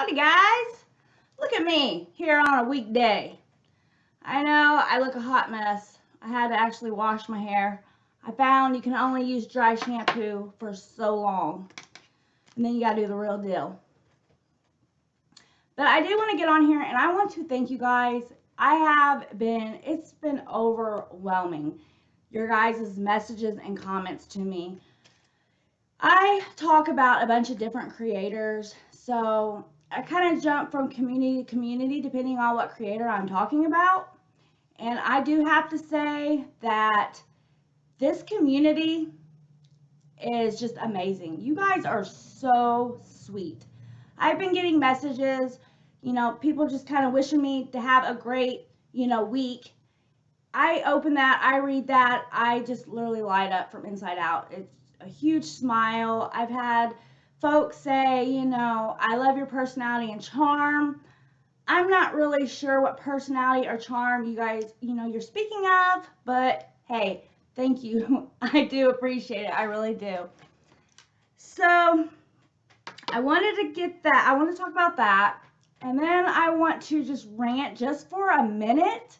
Howdy guys! Look at me here on a weekday. I know I look a hot mess. I had to actually wash my hair. I found you can only use dry shampoo for so long. And then you gotta do the real deal. But I did want to get on here and I want to thank you guys. It's been overwhelming. Your guys' messages and comments to me. I talk about a bunch of different creators, so I kind of jump from community to community depending on what creator I'm talking about. And I do have to say that this community is just amazing. You guys are so sweet. I've been getting messages, people just kind of wishing me to have a great, week. I open that, I read that, I just literally light up from inside out. It's a huge smile. I've had folks say, I love your personality and charm. I'm not really sure what personality or charm you guys, you're speaking of, but hey, thank you. I do appreciate it. I really do. So I wanted to get that. I want to talk about that. And then I want to just rant just for a minute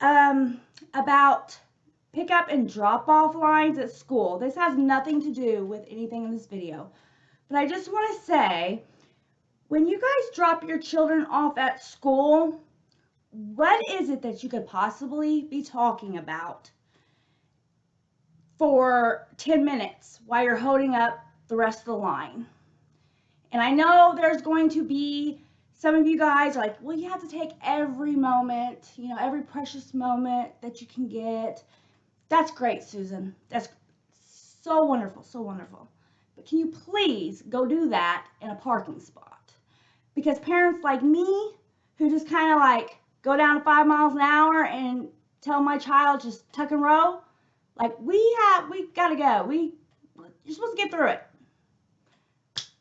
about pickup and drop-off lines at school. This has nothing to do with anything in this video. But I just want to say, when you guys drop your children off at school, what is it that you could possibly be talking about for 10 minutes while you're holding up the rest of the line? And I know there's going to be some of you guys are like, well, you have to take every moment, every precious moment that you can get. That's great, Susan. That's so wonderful, so wonderful. But can you please go do that in a parking spot? Because parents like me, who just kind of like go down to 5 miles an hour and tell my child just tuck and roll, like we gotta go. You're supposed to get through it.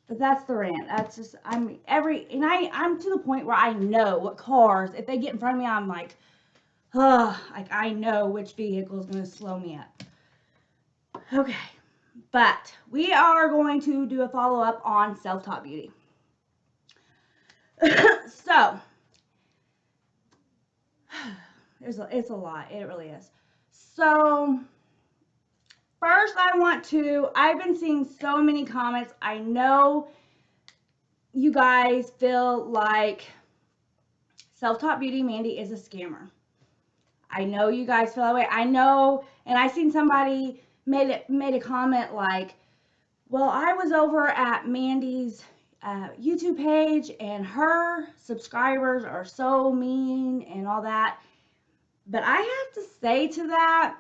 But that's the rant. That's just I'm to the point where I know what cars, if they get in front of me, I'm like, like I know which vehicle is going to slow me up. Okay, but we are going to do a follow-up on self-taught beauty. So, it's a lot. It really is. So, first I've been seeing so many comments. I know you guys feel like self-taught beauty Mandy is a scammer. I know you guys feel that way. I know, and I seen somebody made a comment like, well, I was over at Mandy's YouTube page and her subscribers are so mean and all that. But I have to say to that,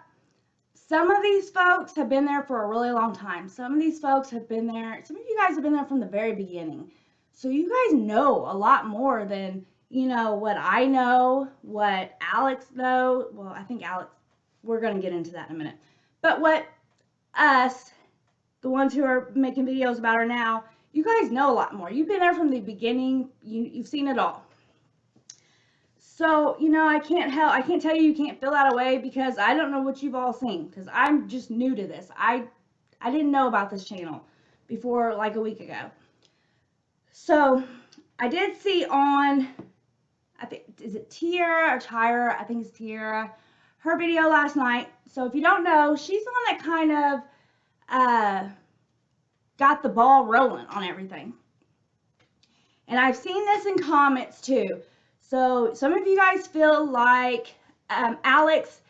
some of these folks have been there for a really long time. Some of these folks have been there. Some of you guys have been there from the very beginning. So you guys know a lot more than, what I know, what Alex knows. Well, I think Alex, we're going to get into that in a minute. But what us, the ones who are making videos about her now, you guys know a lot more. You've been there from the beginning. You've seen it all. So, I can't tell you can't feel that way because I don't know what you've all seen because I'm just new to this. I didn't know about this channel before like a week ago. So, I did see on, I think, is it Tiara or Tyra? I think it's Tiara. Her video last night. So, if you don't know, she's the one that kind of got the ball rolling on everything. And I've seen this in comments too. So some of you guys feel like Alex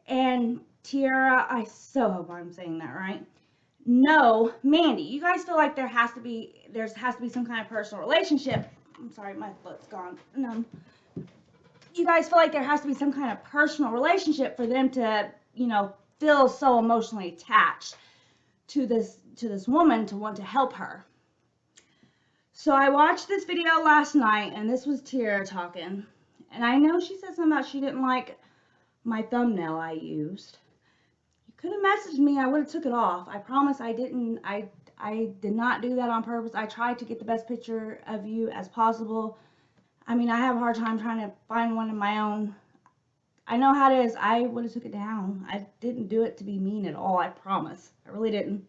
and Tiara, I so hope I'm saying that right. No, Mandy, you guys feel like there has to be some kind of personal relationship. I'm sorry, my foot's gone. No. You guys feel like there has to be some kind of personal relationship for them to, feel so emotionally attached to this woman to want to help her. So I watched this video last night, and this was Tiara talking. And I know she said something about she didn't like my thumbnail I used. You could have messaged me. I would have took it off. I promise I didn't. I did not do that on purpose. I tried to get the best picture of you as possible. I mean, I have a hard time trying to find one of my own. I know how it is. I would have took it down. I didn't do it to be mean at all. I promise. I really didn't.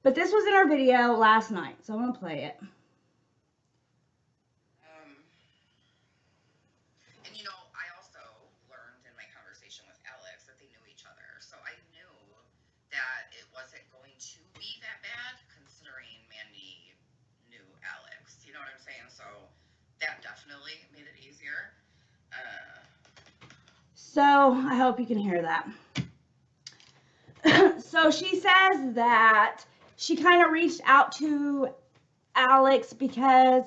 But this was in our video last night, so I'm going to play it. So I hope you can hear that. So she says that she kind of reached out to Alex because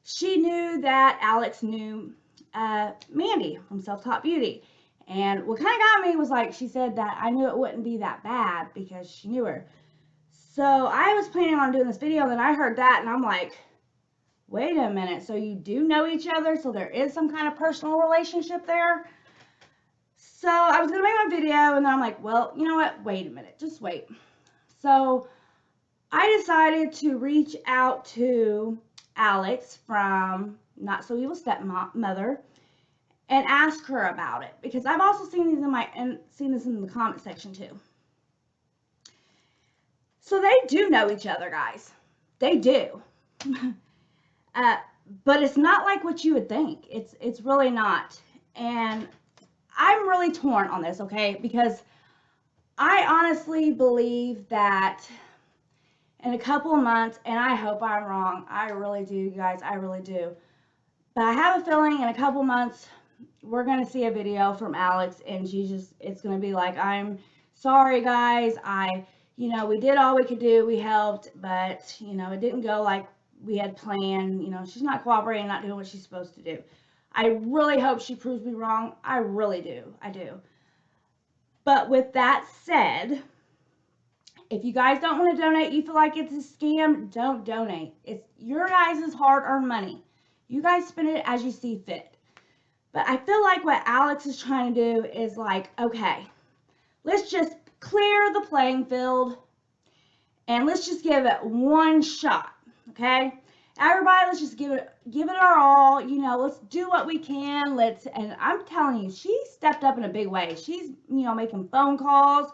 she knew that Alex knew Mandy from Self-Taught Beauty. And what kind of got me was like, she said that I knew it wouldn't be that bad because she knew her. So I was planning on doing this video, and then I heard that, and I'm like, wait a minute, so you do know each other, so there is some kind of personal relationship there? So I was going to make my video, and then I'm like, well, you know what, wait a minute, just wait. So I decided to reach out to Alex from Notsoevilstep and ask her about it, because I've also seen this in the comment section too. So they do know each other, guys. They do. But it's not like what you would think. It's really not. And I'm really torn on this, okay? Because I honestly believe that in a couple of months, and I hope I'm wrong, I really do, guys, I really do. But I have a feeling in a couple of months, we're going to see a video from Alex, and it's going to be like, I'm sorry, guys, we did all we could do, we helped, but, it didn't go like we had planned. She's not cooperating, not doing what she's supposed to do. I really hope she proves me wrong. I really do. I do. But with that said, if you guys don't want to donate, you feel like it's a scam, don't donate. It's your guys' hard-earned money. You guys spend it as you see fit. But I feel like what Alex is trying to do is like, okay, let's just clear the playing field and let's just give it one shot, okay? Everybody, let's just give it our all. Let's do what we can. And I'm telling you, she stepped up in a big way. She's, making phone calls.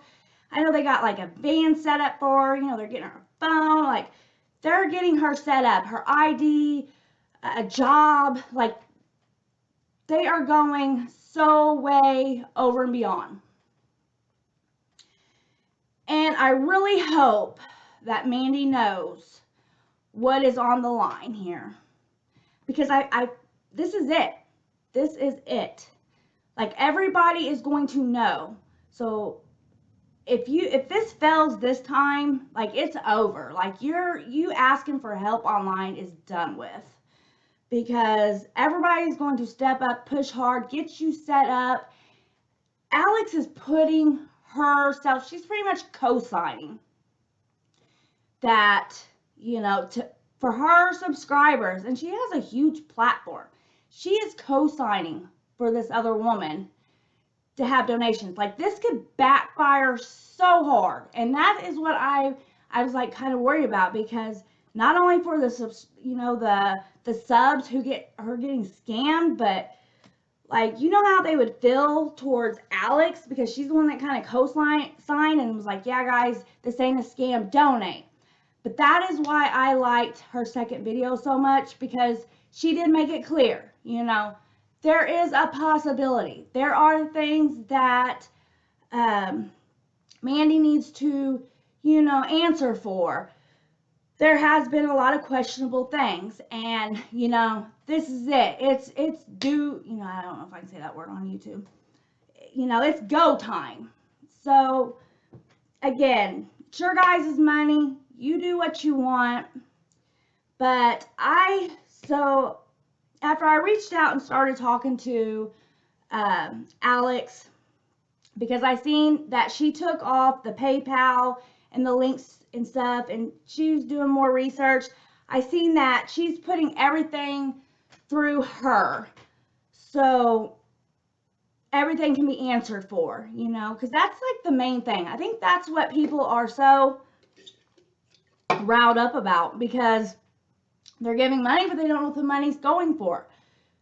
I know they got like a van set up for her. They're getting her phone. Like, they're getting her set up, her ID, a job. Like, they are going so way over and beyond. And I really hope that Mandy knows what is on the line here, because this is it. This is it. Like, everybody is going to know. So if this fails this time, like, it's over. Like, you asking for help online is done with, because everybody's going to step up, push hard, get you set up. Alex is putting herself, she's pretty much co-signing that, for her subscribers, and she has a huge platform. She is co-signing for this other woman to have donations. Like, this could backfire so hard, and that is what I was like kind of worried about, because not only for the subs who are getting scammed, but like, how they would feel towards Alex, because she's the one that kind of co-signed and was like, yeah, guys, this ain't a scam, donate. But that is why I liked her second video so much, because she did make it clear, there is a possibility. There are things that Mandy needs to, answer for. There has been a lot of questionable things, and, this is it. It's due, I don't know if I can say that word on YouTube. It's go time. So, again, it's your guys' money. You do what you want. But so after I reached out and started talking to Alex, because I seen that she took off the PayPal and the links and stuff, and she was doing more research, I seen that she's putting everything through her. So everything can be answered for, because that's like the main thing. I think that's what people are so riled up about, because they're giving money, but they don't know what the money's going for.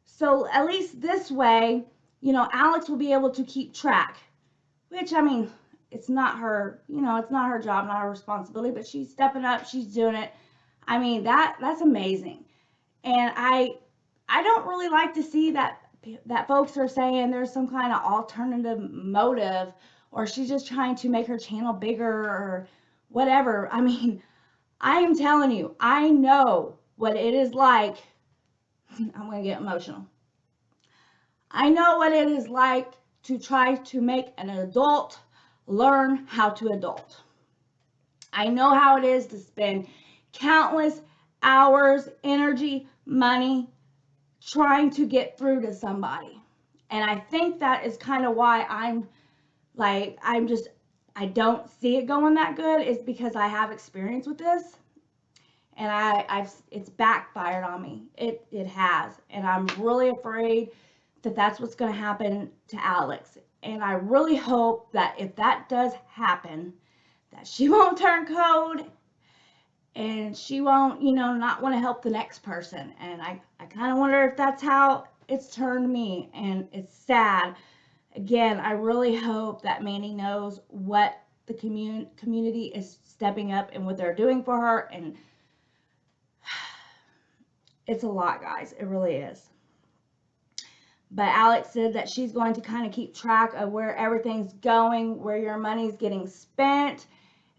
So at least this way, Alex will be able to keep track, which, I mean, it's not her, it's not her job, not her responsibility, but she's stepping up, she's doing it. I mean, that's amazing. And I don't really like to see that folks are saying there's some kind of alternative motive, or she's just trying to make her channel bigger or whatever. I mean, I am telling you, I know what it is like. I'm going to get emotional. I know what it is like to try to make an adult learn how to adult. I know how it is to spend countless hours, energy, money trying to get through to somebody. And I think that is kind of why I don't see it going that good, is because I have experience with this, and it's backfired on me. It has, and I'm really afraid that that's what's going to happen to Alex. And I really hope that if that does happen, that she won't turn cold and she won't, not want to help the next person. And I kind of wonder if that's how it's turned me, and it's sad. Again, I really hope that Mandy knows what the community is stepping up and what they're doing for her. And it's a lot, guys. It really is. But Alex said that she's going to kind of keep track of where everything's going, where your money's getting spent.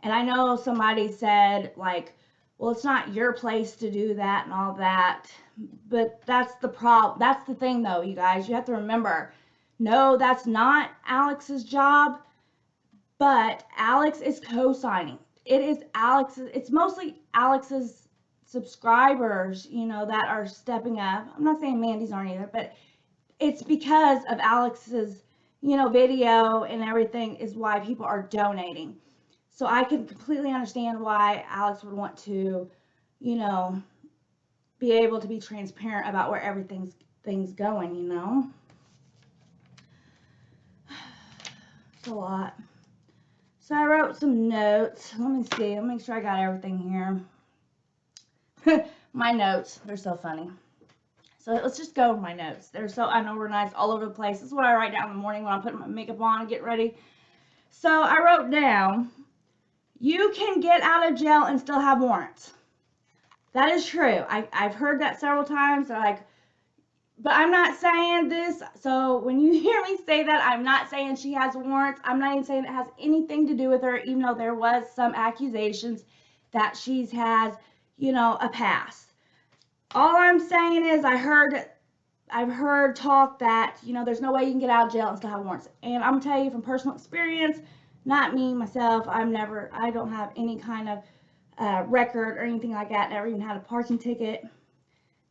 And I know somebody said, like, well, it's not your place to do that and all that. But that's the problem. That's the thing, though, you guys. You have to remember, no, that's not Alex's job. But Alex is co-signing. It is Alex's. It's mostly Alex's subscribers, that are stepping up. I'm not saying Mandy's aren't either, but it's because of Alex's, video and everything is why people are donating. So I can completely understand why Alex would want to, be able to be transparent about where everything's going, It's a lot. So I wrote some notes. Let me see. Let me make sure I got everything here. My notes, they're so funny. So let's just go with my notes. They're so unorganized all over the place. This is what I write down in the morning when I'm putting my makeup on and get ready. So I wrote down, you can get out of jail and still have warrants. That is true. I've heard that several times. They're like, but I'm not saying this. So when you hear me say that, I'm not saying she has warrants. I'm not even saying it has anything to do with her, even though there was some accusations that she's has, a past. All I'm saying is I've heard talk that, there's no way you can get out of jail and still have warrants. And I'm going to tell you from personal experience, not me, myself, I don't have any kind of record or anything like that. Never even had a parking ticket.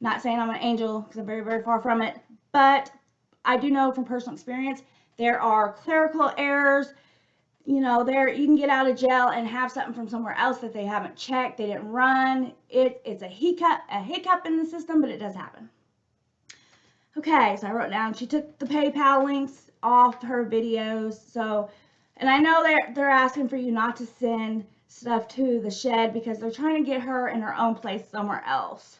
Not saying I'm an angel, because I'm very, very far from it. But I do know from personal experience, there are clerical errors. You can get out of jail and have something from somewhere else that they haven't checked, they didn't run. It's a hiccup in the system, but it does happen. Okay, so I wrote down, she took the PayPal links off her videos. So, and I know they're asking for you not to send stuff to the shed because they're trying to get her in her own place somewhere else.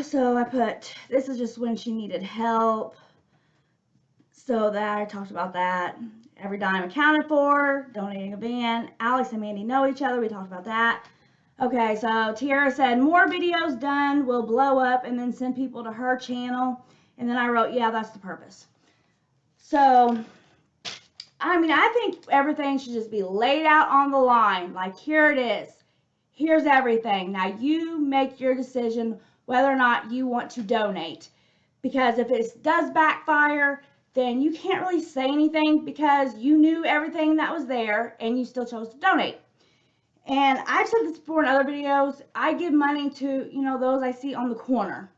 So I put, this is just when she needed help. So that I talked about that. Every dime accounted for, donating a van. Alex and Mandy know each other. We talked about that. Okay, so Tiara said, more videos done will blow up and then send people to her channel. And then I wrote, yeah, that's the purpose. So, I think everything should just be laid out on the line. Like, here it is. Here's everything. Now, you make your decision whether or not you want to donate. Because if it does backfire, then you can't really say anything because you knew everything that was there and you still chose to donate. And I've said this before in other videos, I give money to, those I see on the corner.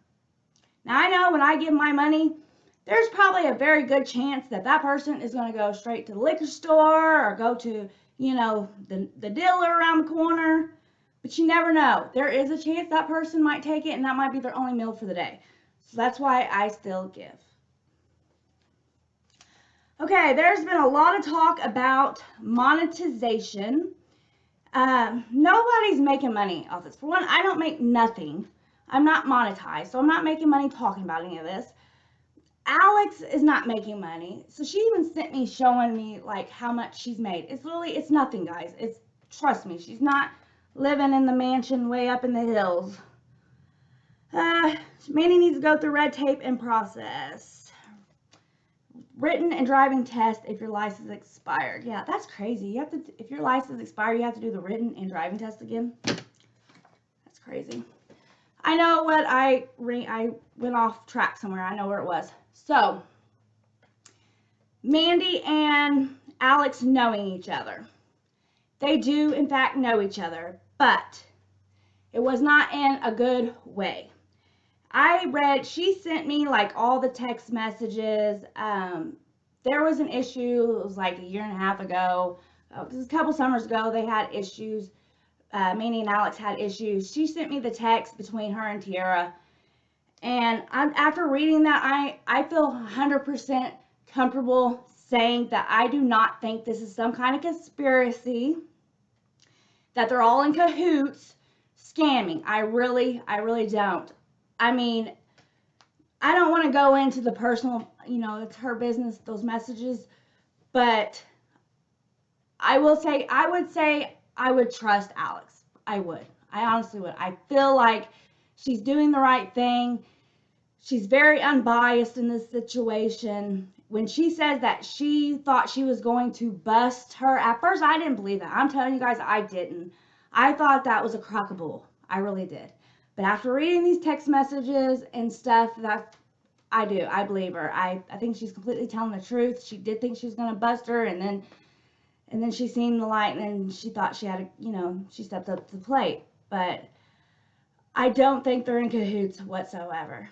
Now I know when I give my money, there's probably a very good chance that that person is going to go straight to the liquor store or go to, the dealer around the corner. But you never know. There is a chance that person might take it and that might be their only meal for the day. So that's why I still give. Okay, there's been a lot of talk about monetization. Nobody's making money off this. For one, I don't make nothing. I'm not monetized, so I'm not making money talking about any of this. Alex is not making money. So she even sent me showing me like how much she's made. It's nothing, guys. Trust me, she's not living in the mansion way up in the hills. Mandy needs to go through red tape and process. Written and driving test if your license expired. Yeah, that's crazy. If your license expired, you have to do the written and driving test again. That's crazy. I know what I went off track somewhere. I know where it was. So, Mandy and Alex knowing each other. They do, in fact, know each other, but it was not in a good way. She sent me like all the text messages. There was an issue, it was like a year and a half ago. It was a couple summers ago, they had issues. Mandy and Alex had issues. She sent me the text between her and Tiara. And after reading that, I feel 100% comfortable saying that I do not think this is some kind of conspiracy, that they're all in cahoots scamming. I really don't. I mean, I don't want to go into the personal, it's her business, those messages, but I would say I would trust Alex. I would. I honestly would. I feel like she's doing the right thing. She's very unbiased in this situation. When she says that she thought she was going to bust her, at first I didn't believe that. I'm telling you guys, I didn't. I thought that was a crock of bull. I really did. But after reading these text messages and stuff, that I do. I believe her. I think she's completely telling the truth. She did think she was going to bust her, and then she seen the light, and then she thought she had she stepped up to the plate. But I don't think they're in cahoots whatsoever.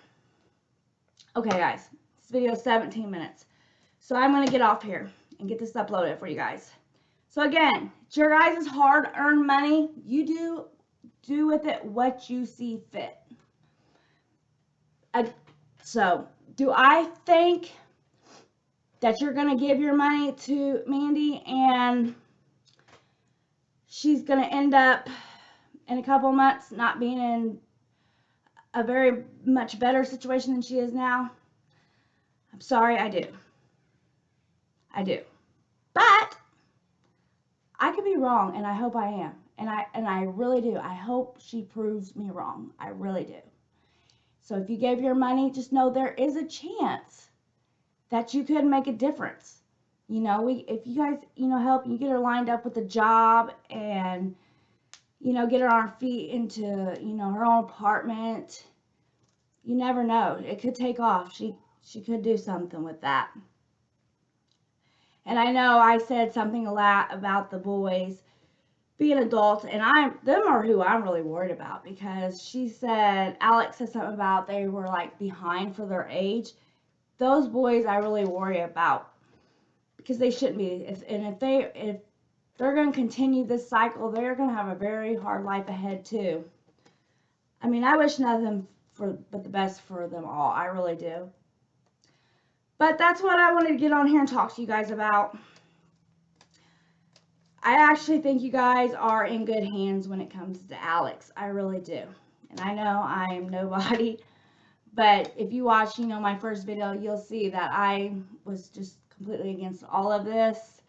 Okay, guys, this video is 17 minutes. So I'm going to get off here and get this uploaded for you guys. So again, it's your guys' hard-earned money. You do with it what you see fit. So, do I think that you're going to give your money to Mandy and she's going to end up in a couple months not being in a very much better situation than she is now? I'm sorry, I do. I do. But I could be wrong, and I hope I am. And I really do. I hope she proves me wrong. I really do. So if you gave your money, just know there is a chance that you could make a difference. If you guys, help you get her lined up with a job and, get her on her feet into, her own apartment. You never know. It could take off. She could do something with that. And I know I said something a lot about the boys being adults, and them are who I'm really worried about, because Alex said something about they were like behind for their age. Those boys I really worry about, because they shouldn't be. If they're going to continue this cycle, they're going to have a very hard life ahead too. I mean, I wish nothing but the best for them all. I really do. But that's what I wanted to get on here and talk to you guys about. I actually think you guys are in good hands when it comes to Alex. I really do. And I know I am nobody, but if you watch, my first video, you'll see that I was just completely against all of this.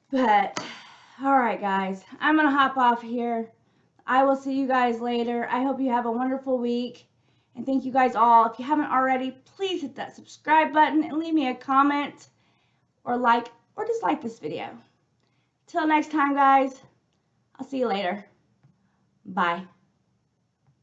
But, alright guys, I'm going to hop off here. I will see you guys later. I hope you have a wonderful week. And thank you guys all. If you haven't already, please hit that subscribe button and leave me a comment or like or dislike this video. Till next time, guys, I'll see you later. Bye.